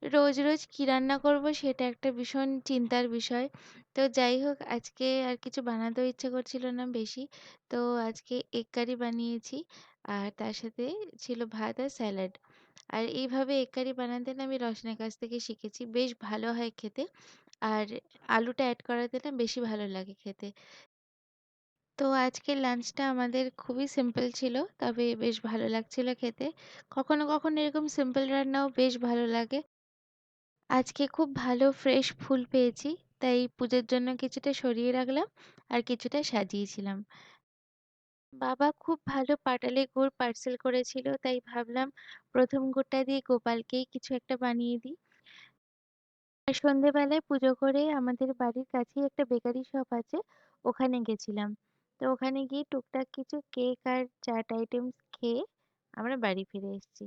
রোজ কি রান্না করব সেটা একটা ভীষণ চিন্তার বিষয়। তো যাই হোক আজকে আর কিছু বানাতেও ইচ্ছে করছিল না বেশি। তো আজকে এগ কারি বানিয়েছি। আর তার সাথে ছিল ভাত আর স্যালাড। আর এইভাবে এগ কারি বানাতে না আমি রসনার কাছ থেকে শিখেছি। বেশ ভালো হয় খেতে। আর আলুটা এড করাতে না বেশি ভালো লাগে খেতে। তো আজকের লাঞ্চটা আমাদের খুবই সিম্পল ছিল। তবে বেশ ভালো লাগছিল খেতে। কখনো এরকম সিম্পল রান্নাও বেশ ভালো লাগে। আজকে খুব ভালো ফ্রেশ ফুল পেয়েছি। তাই পুজোর জন্য কিছুটা সরিয়ে রাখলাম আর কিছুটা সাজিয়েছিলাম। বাবা খুব ভালো পাটালি গুড় পার্সেল করেছিল। তাই ভাবলাম ১ম গুড়টা দিয়ে গোপালকেই কিছু একটা বানিয়ে দিই। আর সন্ধ্যেবেলায় পুজো করে আমাদের বাড়ির কাছেই একটা বেকারি শপ আছে, ওখানে গেছিলাম। তো ওখানে গিয়ে টুকটাক কিছু কেক আর চাট আইটেমস খেয়ে আমরা বাড়ি ফিরে এসেছি।